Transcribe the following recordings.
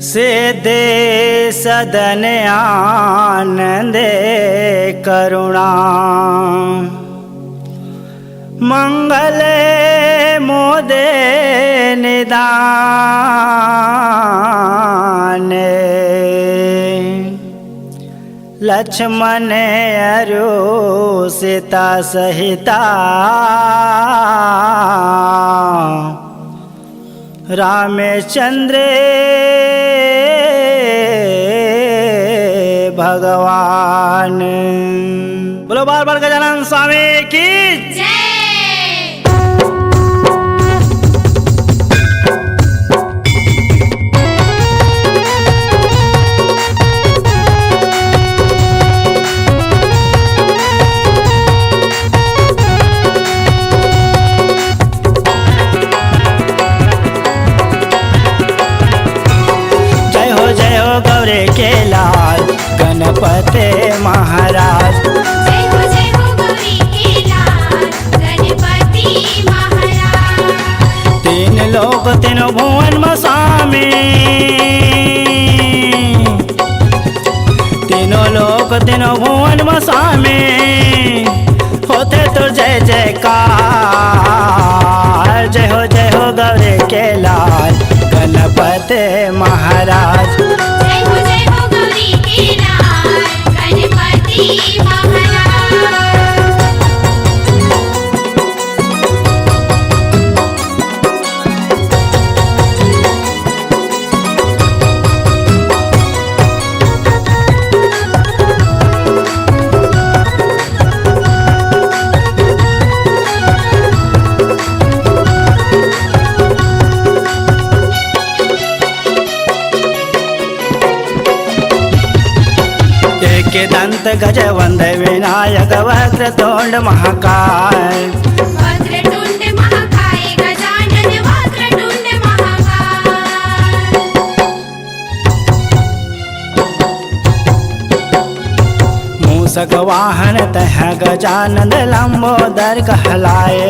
से दे सदन आनंदे करुणा मंगले मोदे निदान लक्ष्मण अरु सीता सहिता रामचंद्र भगवान। बोलो बार बार गजानन स्वामी की जय। गौरे के लाल गणपति महाराज। जय हो गौरी के लाल गणपति महाराज। तीन लोक तीनों भुवन मसामे, तीनों लोक तीनों भुवन मसामे होते तो जय जयकार। जय हो गौरे के लाल गणपति महाराज। जय हो गौरी के लाल गणपति महाराज। के दंत गजवंद विनायक वक्रतुंड महाकाय। वक्रतुंड महाकाय गजानन वक्रतुंड महाकाय। मूषक वाहन तह गजानन लंबोदर कहलाए।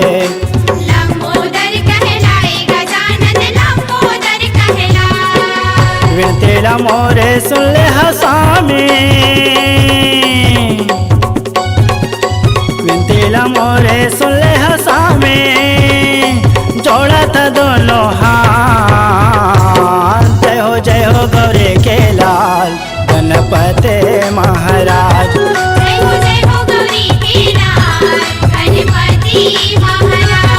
लंबोदर कहलाए गजानन लंबोदर कहलाए। विनती मोरे सुन ले हसामी, विनती मोरे सुन ले हसामी जोड़त दोनों हाथ। जय हो गौरे के लाल गणपति महाराज। जय हो गौरी के लाल गणपति महाराज।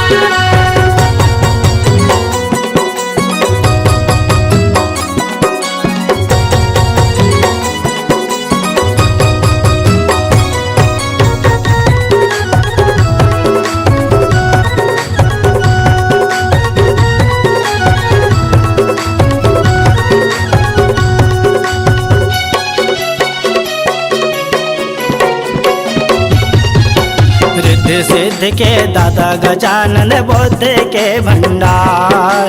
रिद्धि सिद्ध के दाता गजानन बुद्ध के भंडार।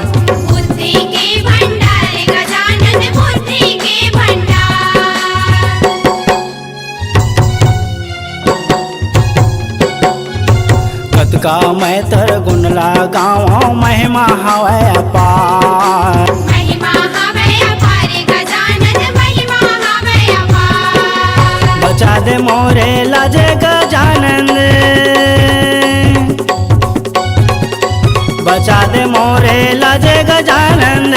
बुद्धि के भंडार गजानन बुद्धि के भंडार। कत का मैं तर गुण लगाऊं महिमा हवै अपार। महिमा हवै अपार गजानन महिमा हवै अपार। बचा दे मोरे लाजे गजानन, बचा दे मोरे लाजे गजानन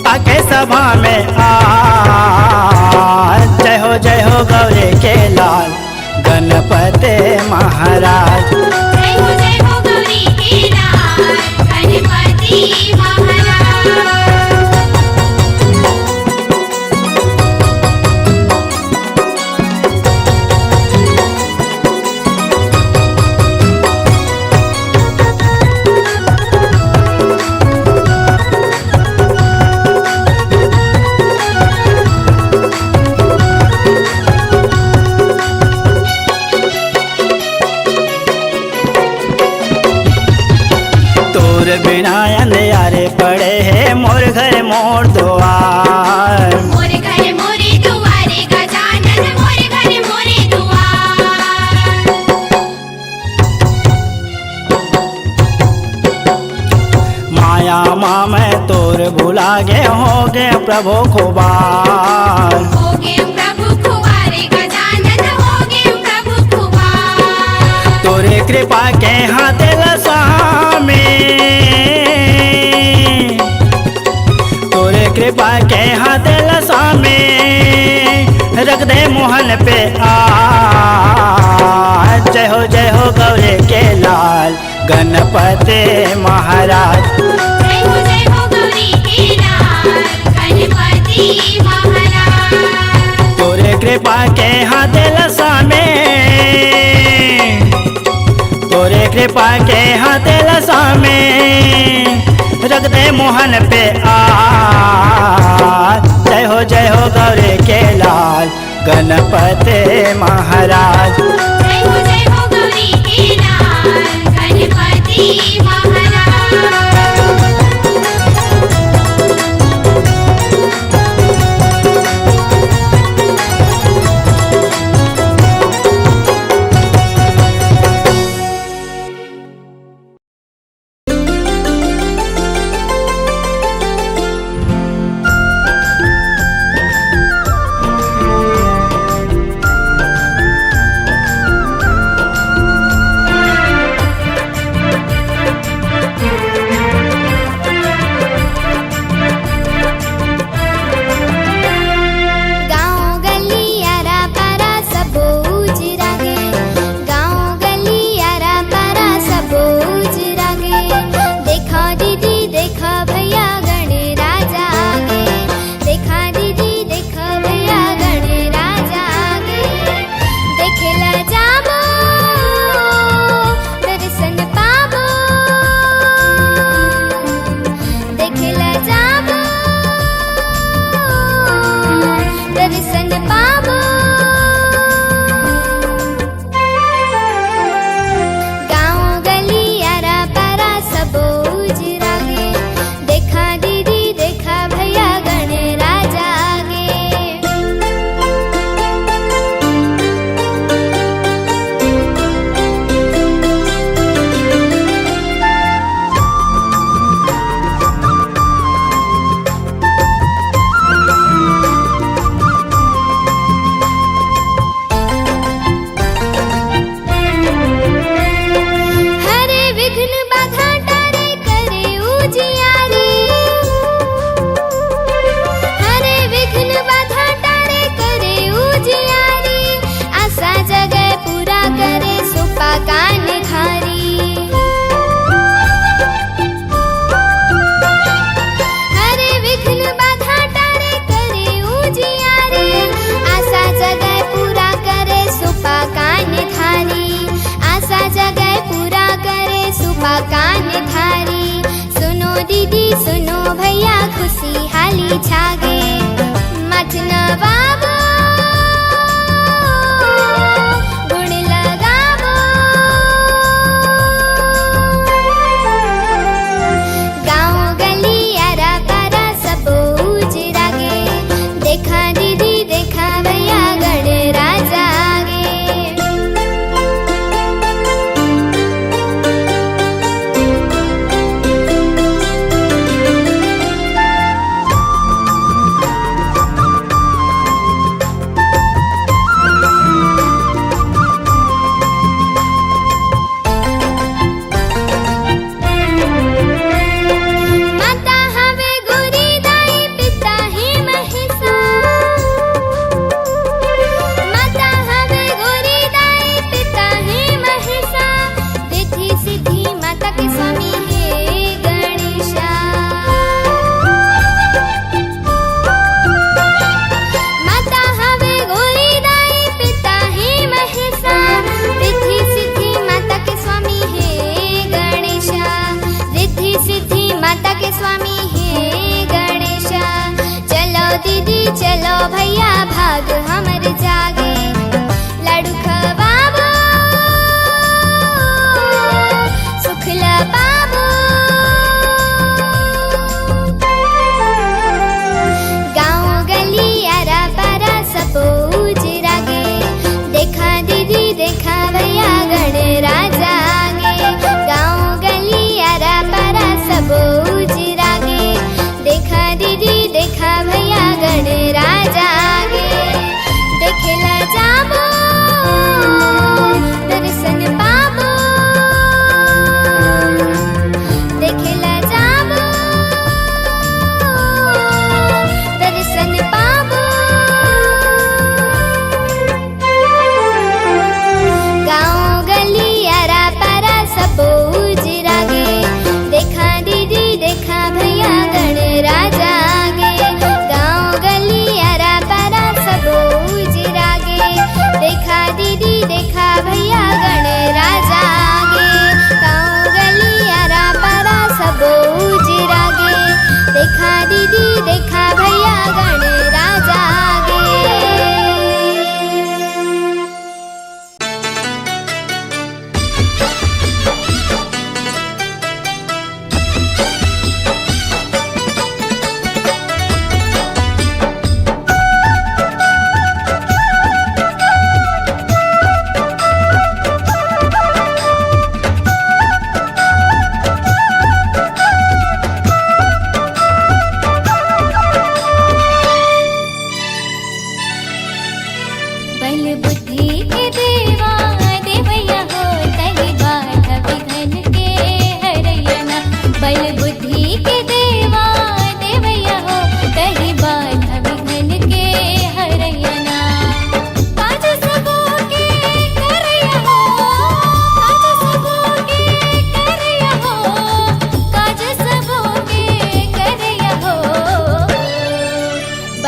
आके सभा में आ। जय हो गौरे के लाल गणपति महाराज। जय हो गौरी के लाल गणपति महाराज। बिना अंधियारे पड़े है मोर घर मोर द्वार। मोर घर मोरे दुआरे गजानन मोर घर मोरे दुआर। माया क्षमा मैं तोर भुला गे होगे प्रभु खुबार। होगे प्रभु खुबारे गजानन होगे प्रभु खुबार। तोरे कृपा के हाथ स्वामी, तोरे कृपा के हाथ स्वामी, रख दे मोहन पे आ। जय हो गौरे के लाल गणपति महाराज। जय हो गौरी के लाल गणपति महाराज। तोरे कृपा के हाथ स्वामी, तोरे कृपा के हाथ स्वामी, रख दे मोहन पे आ। जय हो गौरे के लाल गणपति महाराज। जय हो गौरी के लाल गणपति महाराज। छागे मत नवाबो गुण लगाबो गाँव गली यारा पारा सब उजरागे देखा दीदी देखा भैया गण राजा आगे चलो भैया भाग हमर जागे लाडू खवाबो सुख लपाबो गाँव गली यारा पारा सब उजरागे देखा दीदी देखा भैया गण राजा आगे गाँव गली यारा पारा सब उजरागे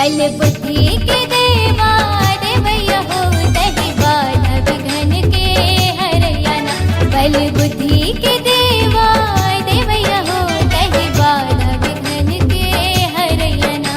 बल बुद्धि के देवा देवैया हो दही बाधा विघ्न के हरैयाना बल बुद्धि के देवा देवैया हो दही बाधा विघ्न के हरैयाना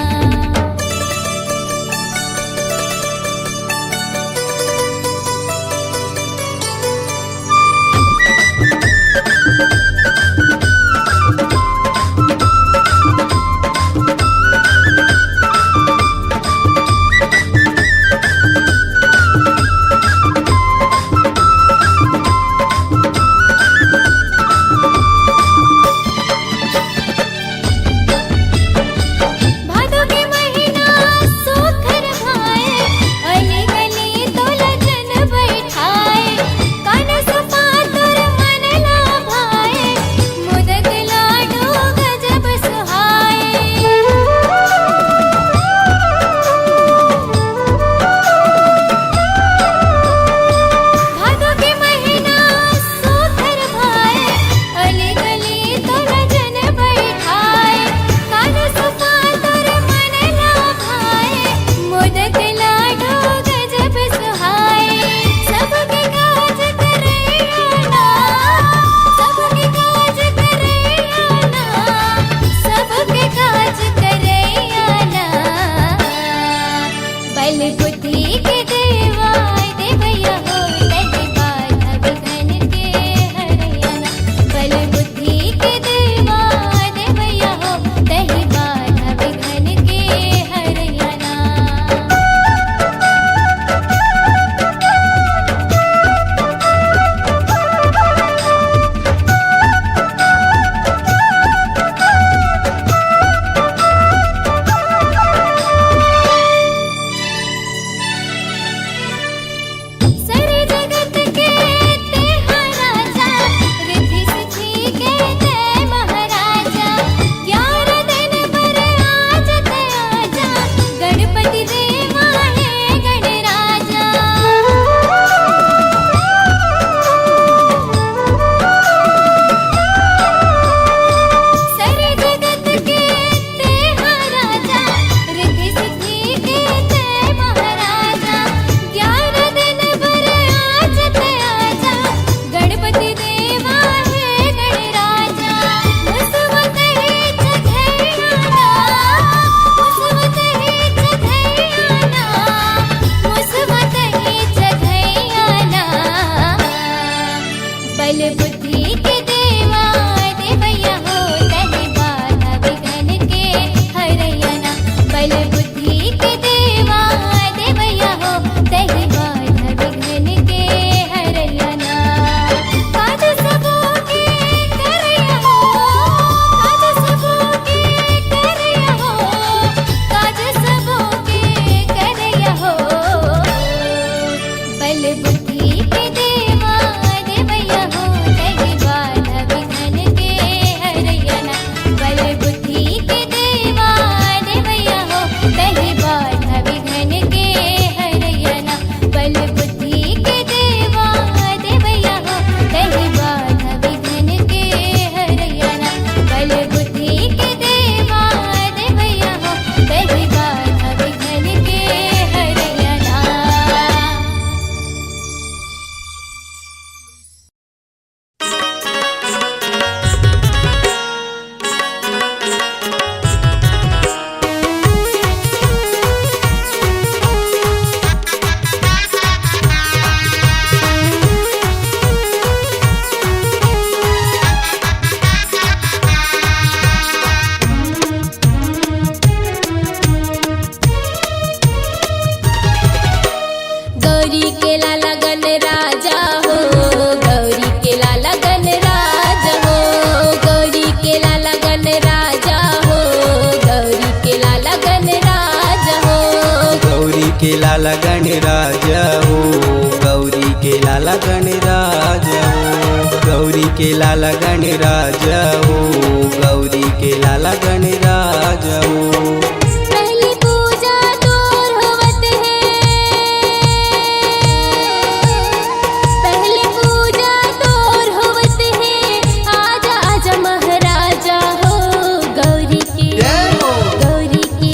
भादो के महीना सोखर भाए अली गली तोला जन बैठाए कान सुपातुर मन ला भाए मुदक लाडो गजब सुहाए भादो के महीना सोखर भाए अली गली तोला जन बैठाए कान सुपातुर मन ला भाए मुदक लाडो गजब सुहाए सबके काज करैयाना सबके काज करैयाना सबके काज करैयाना बल बुद्धि के देवा देवैया हो दही बाधा विघ्न के हरैयाना बल बुद्धि के देवा देवैया हो दही बाधा विघ्न के हरैयाना सारे जगत के तेहा राजा रिद्धि सिद्धि के ते महाराजा 11 दिन पर आजत आजा गणपति देवा है गणराजा सारे जगत के तेहा राजा रिद्धि सिद्धि के ते महाराजा 11 दिन पर आजत आजा गणपति देवा है गणराजा मुसवत ही चढ़ैयाना मुसवत ही चढ़ैयाना मुसवत ही चढ़ैयाना बल बुद्धि के देवा देवैया हो दही बाधा विघ्न के हरैयाना बल बुद्धि के देवा देवैया हो दही बाधा विघ्न के हरैयाना काज सबो के करैया हो काज सबो के करैया हो काज सबो के करैया हो बल बुद्धि के देवा देवैया हो दही बाधा विघ्न के हरैयाना बल बुद्धि के देवा देवैया हो दही बाधा विघ्न के हरैयाना बल बुद्धि के देवा देवैया हो दही बाधा विघ्न के हरैयाना बल बुद्धि के देवा देवैया हो दही बाधा विघ्न के हरैयाना गौरी के लाला गण राजा हो गौरी के लाला गण राजा हो गौरी के लाला गण राजा हो गौरी के लाला गण राजा हो गौरी के लाला गणराजा हो गौरी के लाला गणराजा हो गौरी के लाला गणराजा हो गौरी के लाला गणराजा हो पहली पूजा तोर होवत है पहली पूजा तोर होवत है आजा आजा महाराजा हो गौरी की गौरी की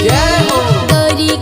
गौरी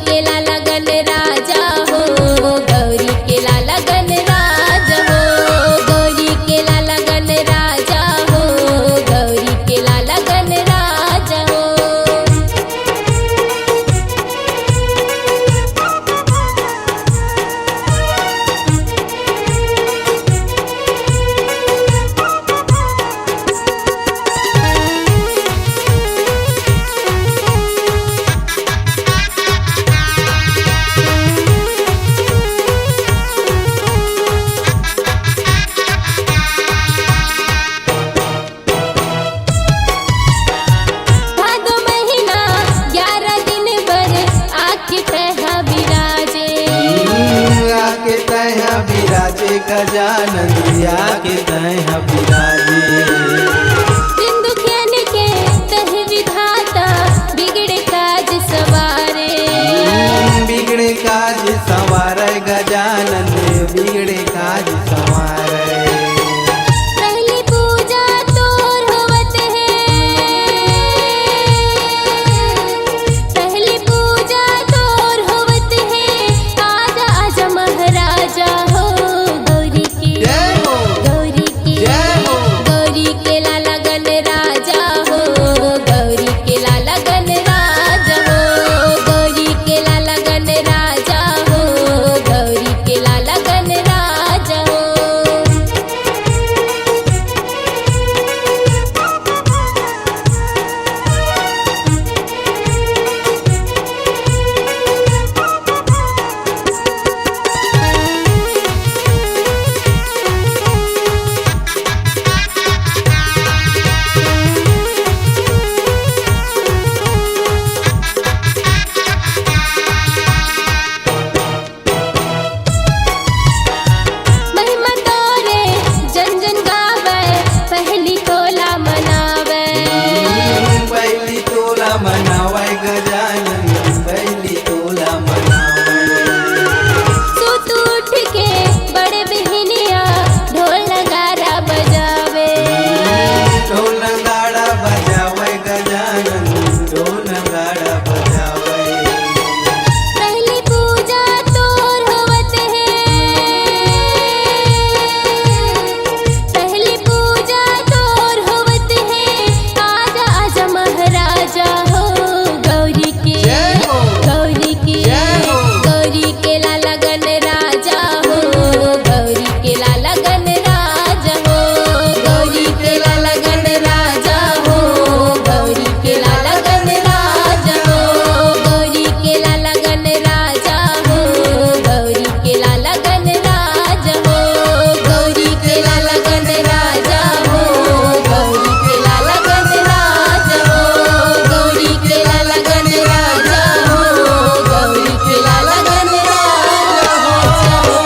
गजानन आके तह बिराजे। दिन दुखियन के तह विधाता बिगड़े काज सवारे। बिगड़े काज सवारे गजानन बिगड़े काज सवारे। पहली पूजा तोर होवत है, पहली पूजा तोर होवत है। आजा आजा महाराजा हो गौरी की, जय हो, गौरी की, जय हो। गौरी के लाला गण राजा हो, गौरी के लाला गण राजा हो, गौरी के लाला गण राजा हो, गौरी के लाला गण राजा हो। महिमा तोरे जन जन गावे, पहली तोला मनावे। पहली तोला मनावे गजानन पहली तोला मनावे। सुत उठ के बड़े बहनिया ढोल नगारा बजावे। ढोल नगाड़ा बजावे गजानन ढोल नगाड़ा बजावे। पहली पूजा तोर होवत है, पहली पूजा तोर होवत है। आजा आजा महाराजा हो गौरी के, जय हो, गौरी की, जय हो। गौरी के लाला गण राजा हो, गौरी के लाला गण राजा हो, गौरी के लाला गण राजा हो, गौरी के लाला गण राजा हो, गौरी के लाला गण राजा हो, गौरी के लाला गण राजा हो, गौरी के लाला गण राजा हो, गौरी के लाला गण राजा हो, गौरी के लाला गण राजा हो, गौरी के लाला गण राजा हो।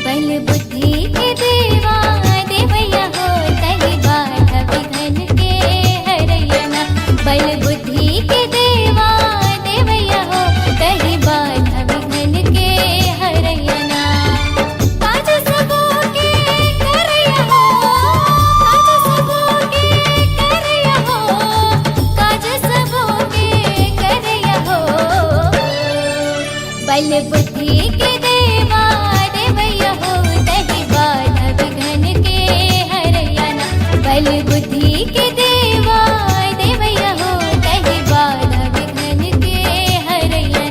बल बुद्धि के देवा देवैया हो, तहि बाधा विघ्न के हरैया। बल बुद्धि के देवा देवैया हो, तहि बाधा विघ्न के हरैया। काज सबो के करैया हो, काज सबो के करैया हो, काज सबो के करैया हो। बल बुद्धि के देवा देवैया हो, तहि बाधा विघ्न के हरैया। बल बुद्धि के देवा देवैया हो, तहि बाधा विघ्न के हरैया।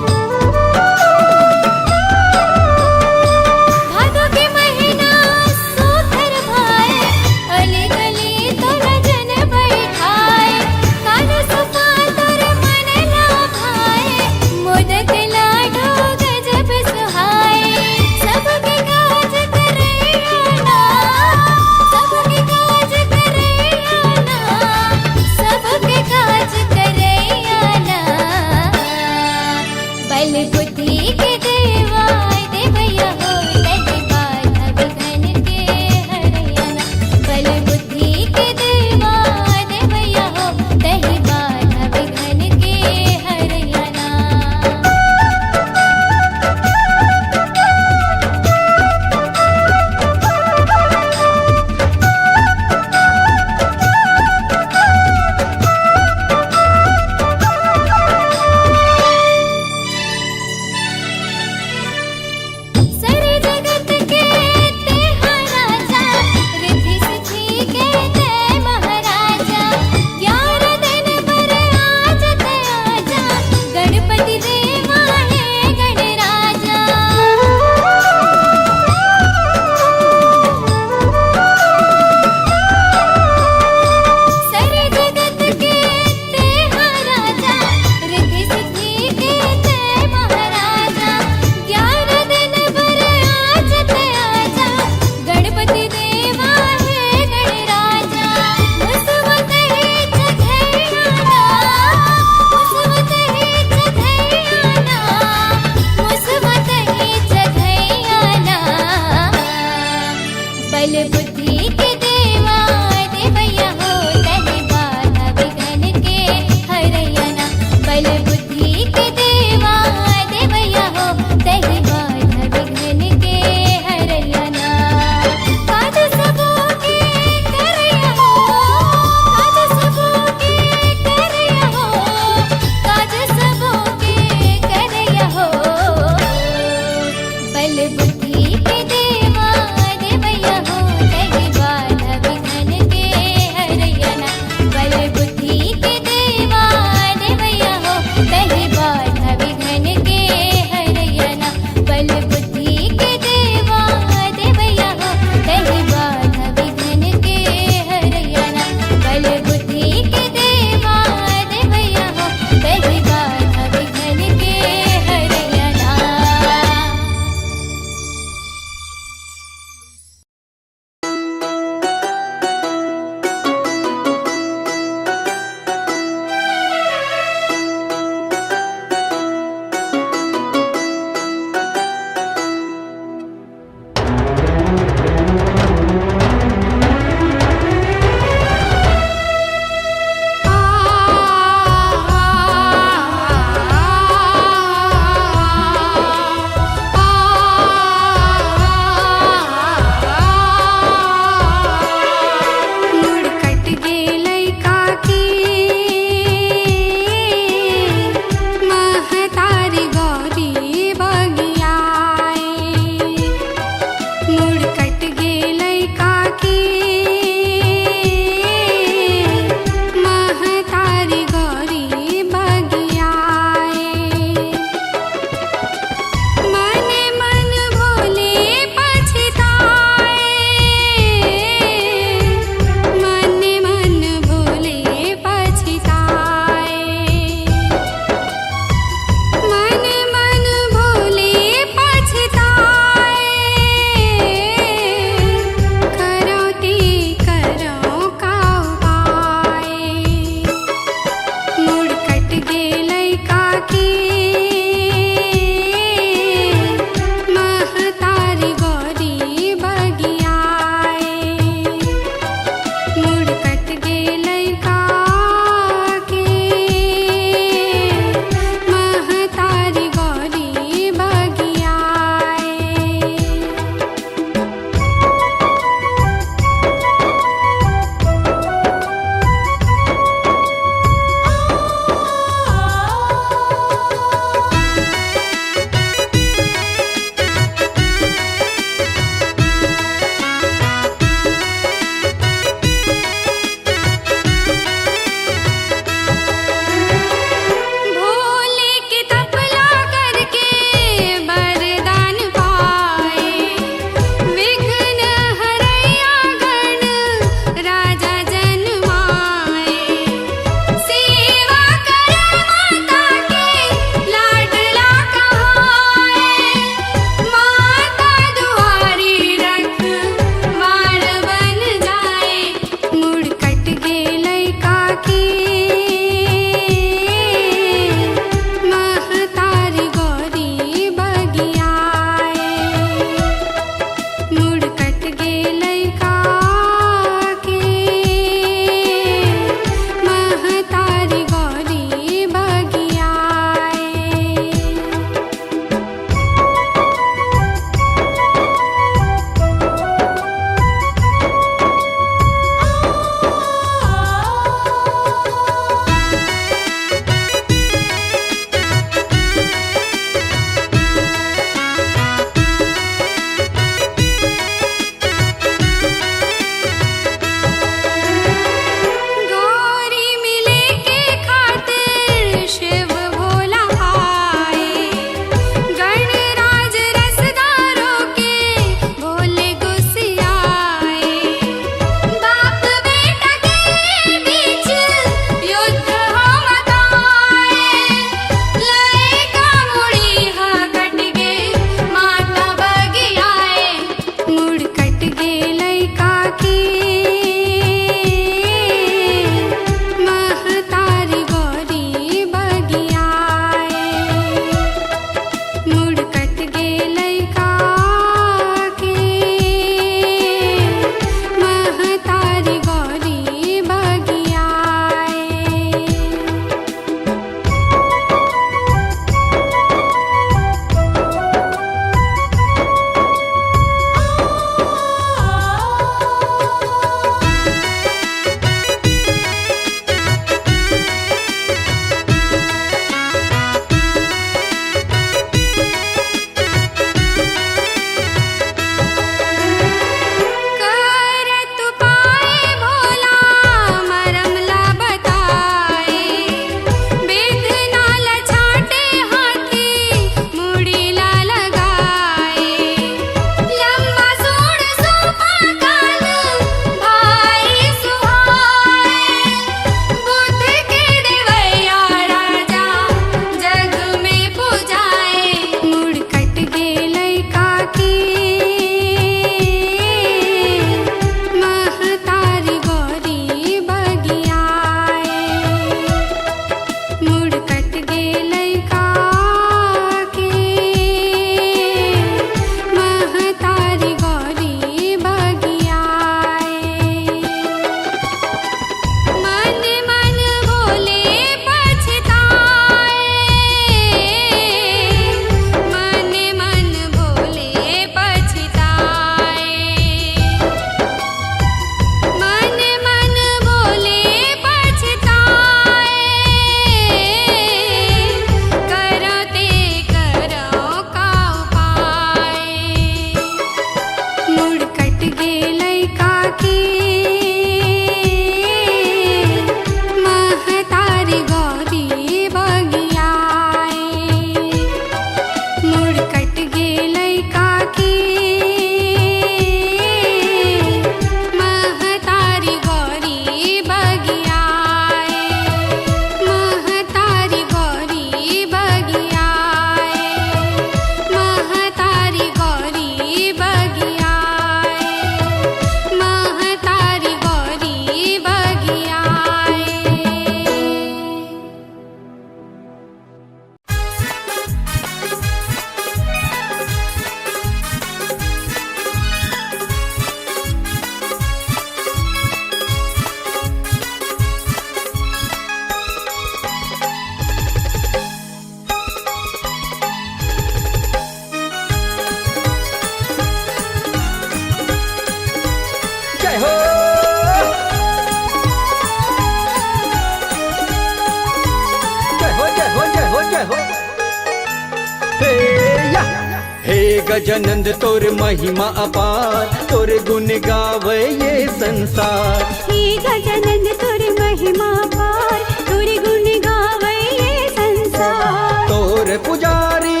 गजानंद तोर महिमा अपार, तोर गुण गावे ये संसार। हे गजानन तोर महिमा पार, तोर गुण गावे ये संसार। तोर पुजारी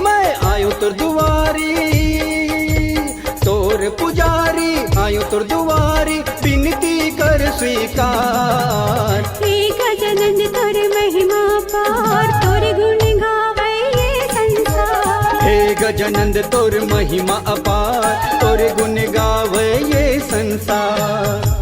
मैं आयो तोर दुआरी, तोर पुजारी आयो तोर दुआरी, विनती कर स्वीकार। हे गजानन तोर महिमा पार, तोर गुण गावे ये संसार। हे गजानंद तोर महिमा अपार, तोर गुण गावे ये संसार।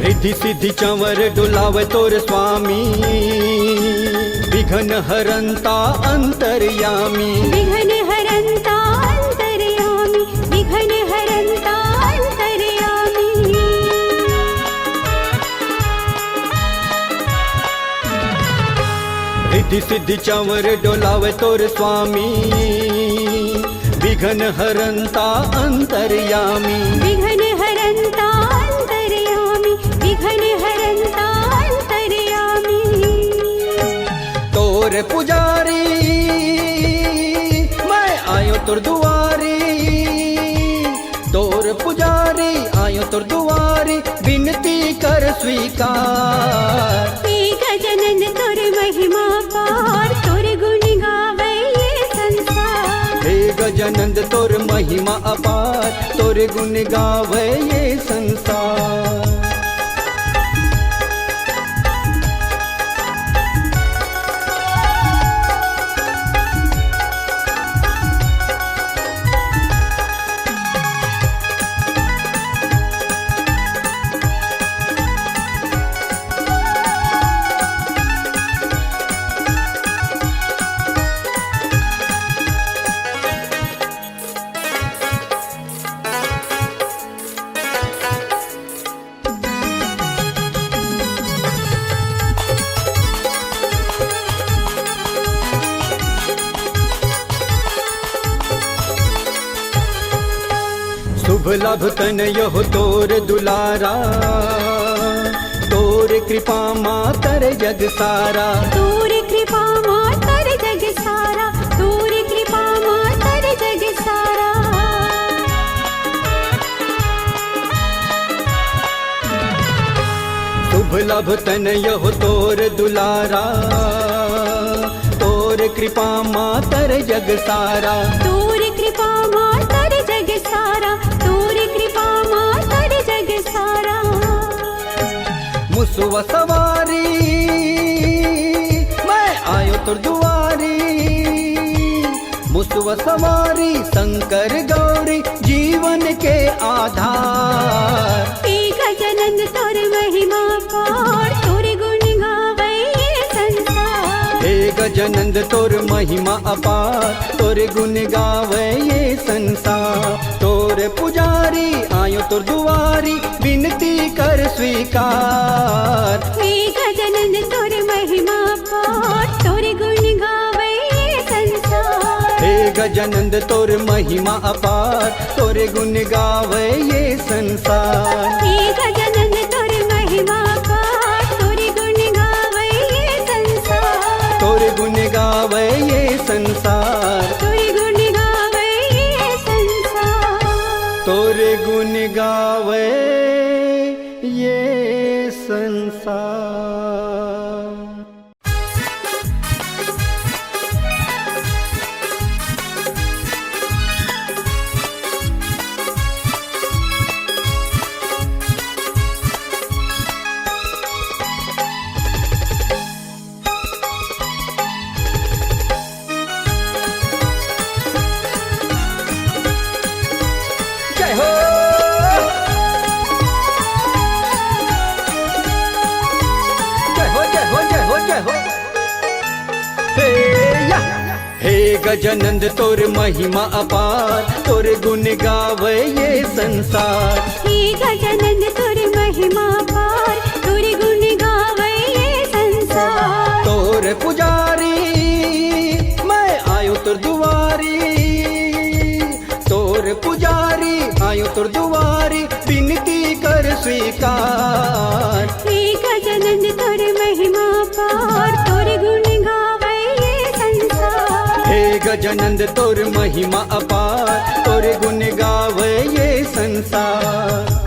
रिद्धि सिद्धि चंवर डुलावे तोर स्वामी, विघ्न हरंता अंतर्यामी। विघ्न हरंता अंतर्यामी, विघ्न हरंता अंतर्यामी। रिद्धि सिद्धि चंवर डुलावे तोर स्वामी, विघ्न हरंता अंतर्यामी। विघ्न हरंता अंतर्यामी, विघ्न हरंता अंतर्यामी। तोर पुजारी मैं आयो तोर दुआरी, तोर पुजारी आयो तोर दुआरी, विनती कर स्वीकार। हे गजानन तोर महिमा पार, तोर गुण गावे ये संसार। हे गजानंद तोर महिमा अपार, तोर गुण गावे ये संसार। शुभ लाभ तनय हो तोर दुलारा, तोर कृपा मातर जग सारा। तोर कृपा मातर जग सारा, तोर कृपा मातर जग सारा। शुभ लाभ तनय हो तोर दुलारा, तोर कृपा मातर जग सारा। तोर कृपा मातर जग सारा, तोर कृपा मातर जग सारा। मुसवा सवारी मैं आयो तोर दुआरी, मुसवा सवारी शंकर गौरी जीवन के आधार। हे गजानन तोर महिमा पार, तोर गुण गावे ये संसार। हे गजानंद तोर महिमा अपार, तोर गुण गावे ये संसार। तोर पुजारी आयो तोर दुआरी, विनती कर स्वीकार। हे गजानन तोर महिमा पार, तोर गुण गावे ये संसार। हे गजानंद तोर महिमा अपार, तोर गुण गावे ये संसार। हे गजानन तोर महिमा पार, तोर गुण गावे ये संसार। तोर गुण गावे ये संसार। तोर गुण गावे ये संसार। तोर गुण गावे ये संसार। गजानंद तोर महिमा अपार, तोर गुण गावे ये संसार। हे गजानन तोर महिमा पार, तोर गुण गावे ये संसार। तोर पुजारी मैं आयो तोर दुआरी, तोर पुजारी आयो तोर दुआरी, विनती कर स्वीकार। हे गजानन तोर महिमा पार, तोर गुण गावे ये संसार। हे गजानंद तोर महिमा अपार, तोर गुण गावे ये संसार।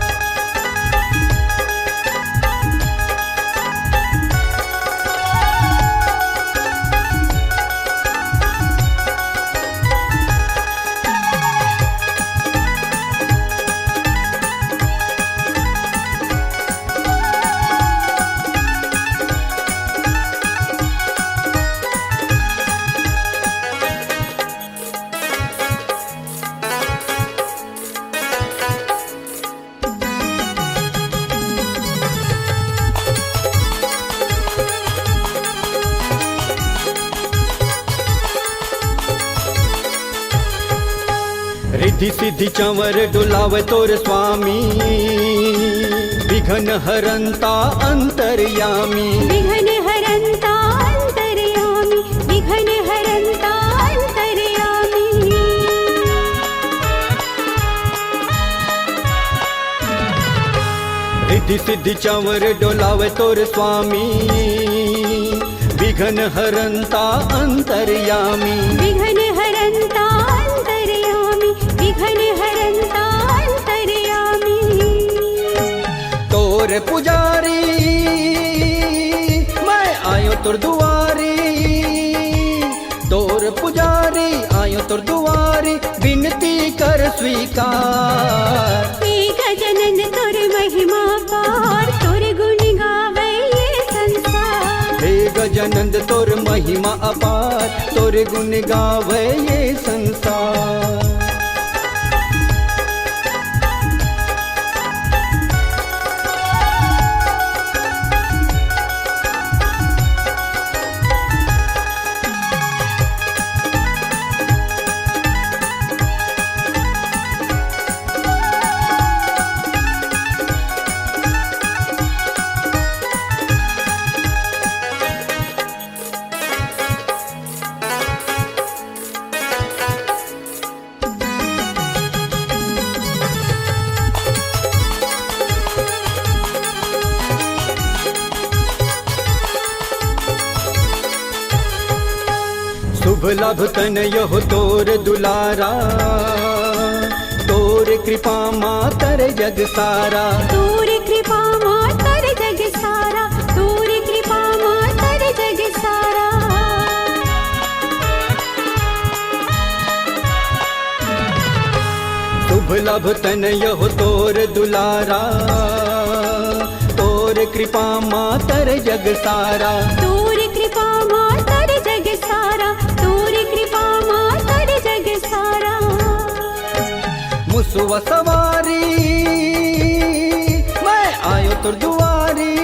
रिद्धि सिद्धि चंवर डुलावे तोर स्वामी, विघ्न हरंता अंतर्यामी। विघ्न हरंता अंतर्यामी, विघ्न हरंता अंतर्यामी। रिद्धि सिद्धि चंवर डुलावे तोर स्वामी, विघ्न हरंता अंतर्यामी। विघ्न हरंता अंतर्यामी, विघ्न हरंता अंतर्यामी। तोर पुजारी मैं आयो तोर दुआरी, तोर पुजारी आयो तोर दुआरी, विनती कर स्वीकार। हे गजानन तोर महिमा पार, तोर गुण गावे ये संसार। हे गजानंद तोर महिमा अपार, तोर गुण गावे ये संसार। शुभ लाभ तनय हो तोर दुलारा, तोर कृपा मातर जग सारा। तोर कृपा मातर जग सारा, तोर कृपा मातर जग सारा। शुभ लाभ तनय हो तोर दुलारा, तोर कृपा मातर जग सारा। तोर कृपा मातर जग सारा, तोर कृपा मातर जग सारा। मुसवा सवारी मैं आयो तोर दुआरी,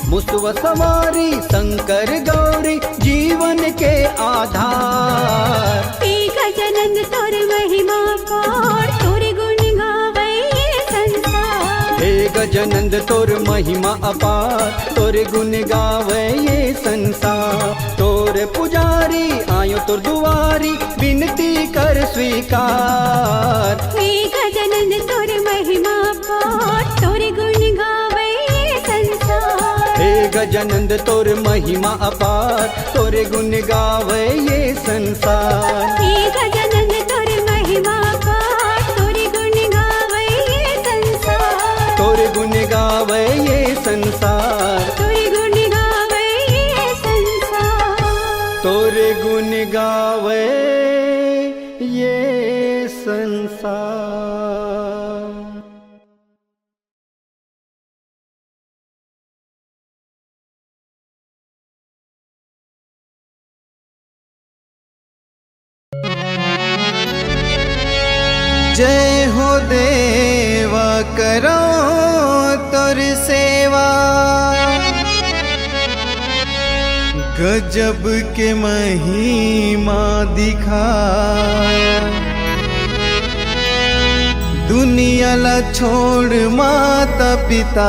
मुसवा सवारी शंकर गौरी जीवन के आधार। हे गजानन तोर महिमा पार, तोर गुण गावे ये संसार। हे गजानंद तोर महिमा अपार, तोर गुण गावे ये संसार। तोर पुजारी आयो तोर दुआरी, विनती कर स्वीकार। हे गजानन तोर महिमा पार, तोर गुण गावे ये संसार। हे गजानंद तोर महिमा अपार, तोर गुण गावे ये संसार। हे गजानन तोर महिमा पार, तोर गुण गावे ये संसार। तोर गुण गावे ये संसार, तोर गुण गावे ये संसार। तोर गुण गावे ये संसार। जय हो देवा करो तोर सेवा, गजब के महिमा दिखा दुनिया ला छोड़ माता पिता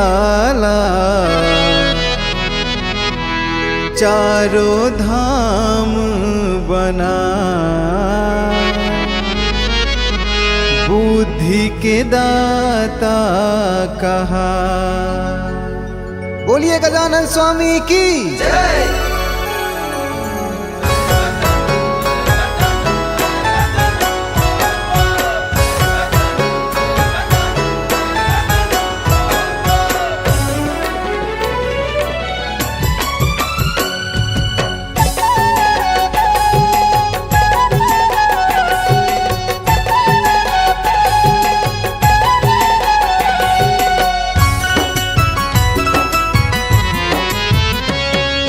ला चारों धाम बना बुद्धि के दाता कहा। बोलिए गजानन स्वामी की जय।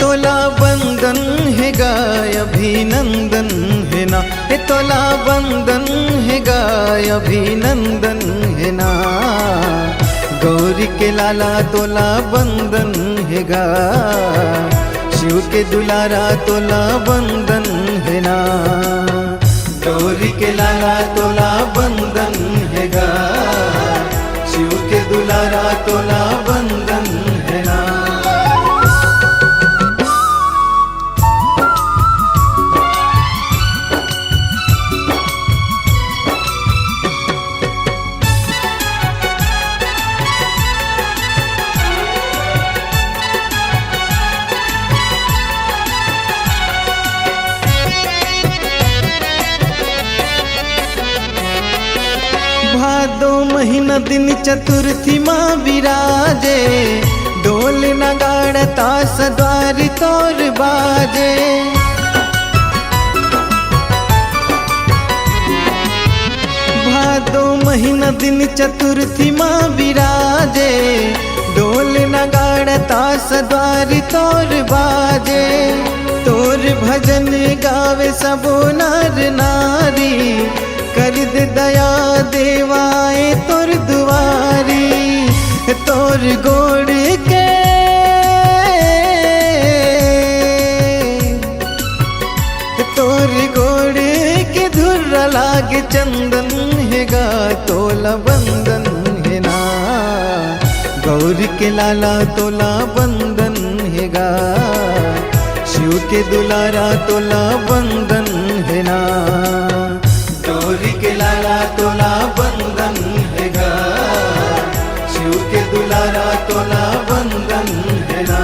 तोला बंदन है गाय अभिनंदन है ना, हे तोला बंदन है गाय अभिनंदन है ना। गौरी के लाला तोला बंदन है गा, शिव के दुलारा तोला बंदन है ना। गौरी के लाला तोला बंदन है गा, शिव के दुलारा तोला बंदन है ना। भादो महीना दिन चतुर्थी माँ विराजे, ढोल नगाड़ा ताश द्वार तोर बाजे। भादो महीना दिन चतुर्थी माँ विराजे, ढोल नगाड़ा ताश द्वार तोर बाजे। तोर भजन गावे सबो नर नारी, कर दे दया देवाए तोर दुआरी। तोर गोड़ के तोर गोड़ के धुर लागे चंदन है गा, तोला बंदन है ना। गौरी के लाला तोला बंदन है गा, शिव के दुलारा तोला बंदन है ना। गौरी के लाला तोला बंदन है गा, शिव के दुलारा तोला बंदन है ना।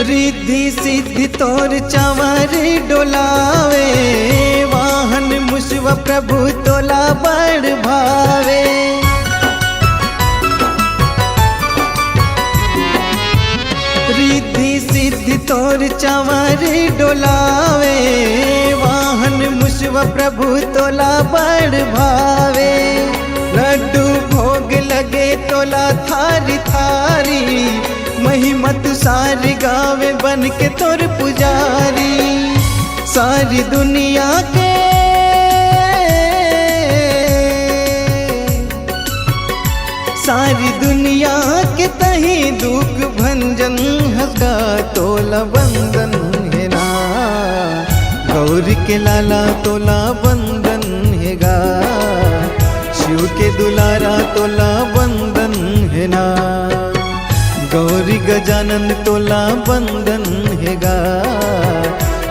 रिद्धि सिद्धि तोर चंवर डोलावे, वाहन मुसवा प्रभु तोला बड़ भावे। रिद्धि सिद्धि तोर चंवर डोलावे, वाहन मुसवा प्रभु तोला बड़ भावे। लड्डू भोग लगे तोला थारी थारी, महिमा तू सारी गावे बन के तोर पुजारी। सारी दुनिया के सारी दुनिया के तही दुख भंजन हंसगा, तोला बंदन है ना। गौरी के लाला तोला बंदन है गा, शिव के दुलारा तोला बंदन है ना। गौरी गजानन तोला बंदन है गा,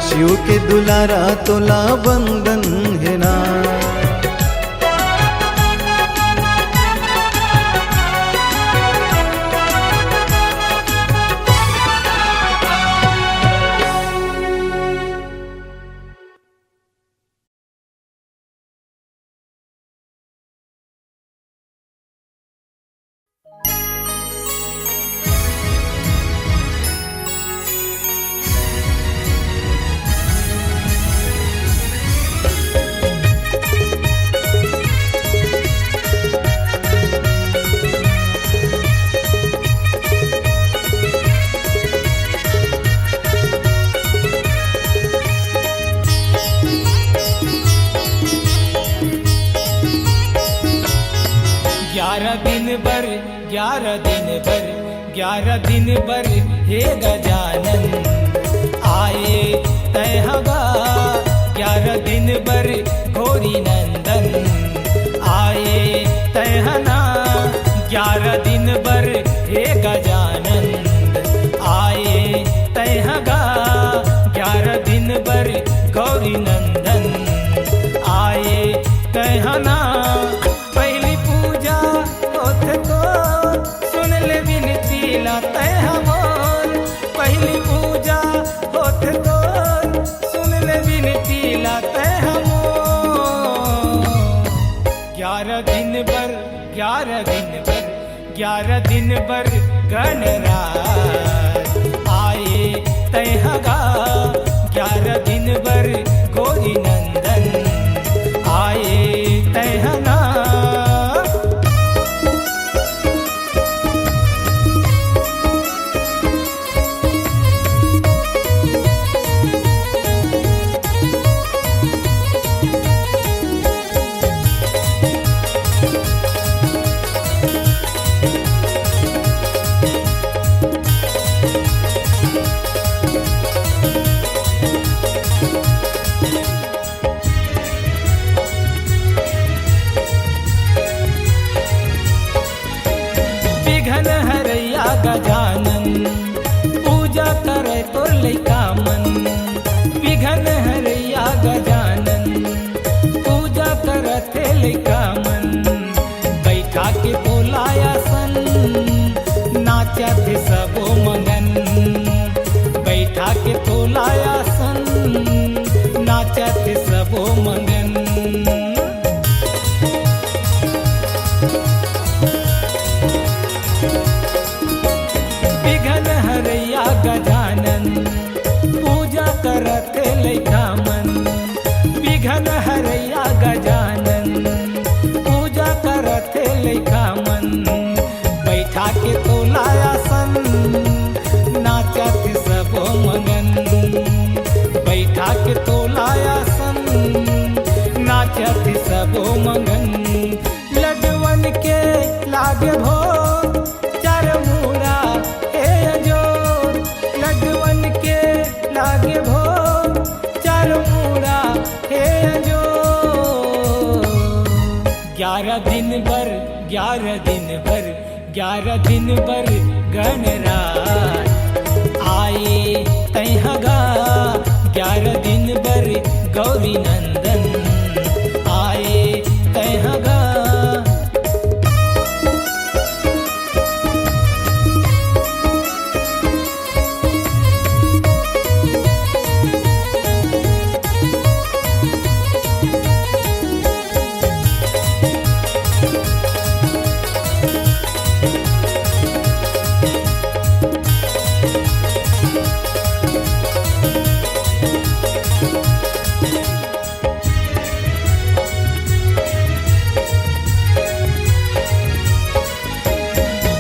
शिव के दुलारा तोला बंदन है ना। 11 दिन बर हे गजानन आए तैहगा 11 दिन बर घोरी नंदन आए तैहना 11 दिन बर हे गजानन आए तैहगा 11 दिन बर गौरी नंदन आए तैहना पहली पूजा होत को सुन ले विनती ला तैह मोर पहली पूजा होत को सुन ले विनती ला तैह मोर 11 दिन बर 11 दिन बर गणराज आए तैहगा 11 दिन बर गौरी नंदन आए तैहना विघ्न हरैया गजानन पूजा करे तोर लइका मन विघ्न हरैया गजानन पूजा करते लइका मन बैठा के बोलाया सन नाचत सबो मगन बैठा के बोलाया सन नाचत सबो मगन विघ्न हरैया गजानन पूजा करते लइका मन विघ्न हरैया गजानन पूजा करते लइका मन बैठा के तोलाया सन नाचत सबो मगन बैठा के तोलाया सन नाचत सबो मगन लडवन के लागे भोग चार मुड़ा हे जोर लडवन के लागे भोग चार मुड़ा हे जोर 11 दिन बर 11 दिन बर गणराज आए तैहगा 11 दिन बर गौरी नंदन आए तैहगा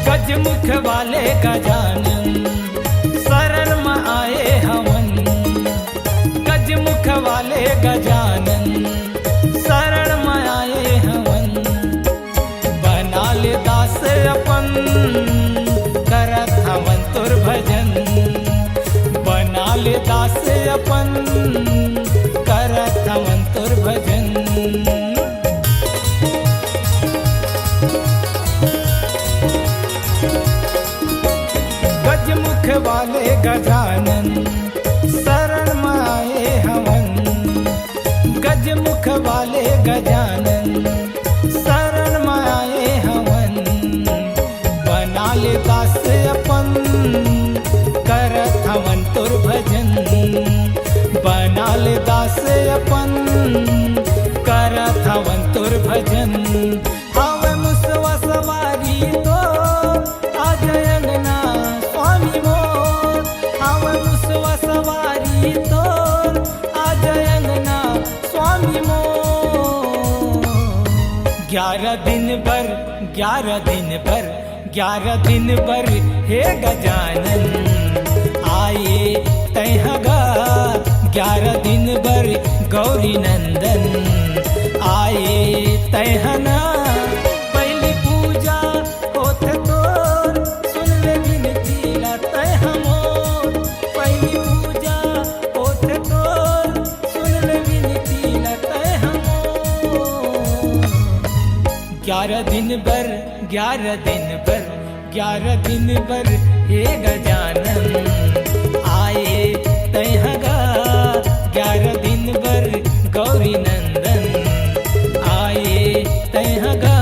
गजमुख वाले गजानन शरण में आए हवन गजमुख वाले गजानन शरण में आए हवन बना ले दास अपन करत हवन तुर भजन बना ले दास अपन करत हवन तुर भजन गजमुख वाले गजानन शरण में आए हवन गजमुख वाले गजानन शरण में आए हवन बना ले दास अपन करत हवन तुर भजन बना ले दास अपन करत हवन तुर भजन हवे मुसवा सवारी तो आज अंगना स्वामी मोर हवे मुसवा सवारी तो आज अंगना स्वामी मोर 11 दिन बर हे गजानन आए तैहगा 11 दिन बर गौरी नंदन आए तैहना पहली पूजा 11 दिन बर 11 दिन बर 11 दिन बर हे गजानन आए तैहगा 11 दिन बर गौरी नंदन आए तैहगा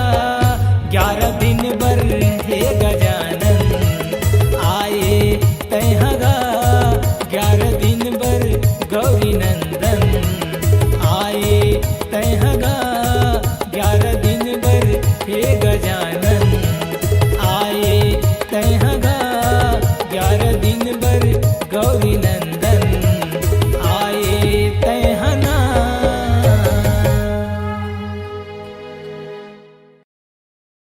11 दिन बर हे गजानन आए तैहगा 11 दिन बर गौरी नंदन आए तैहगा 11 दिन बर हे गजानन आए तैहगा 11 दिन बर गौरी नंदन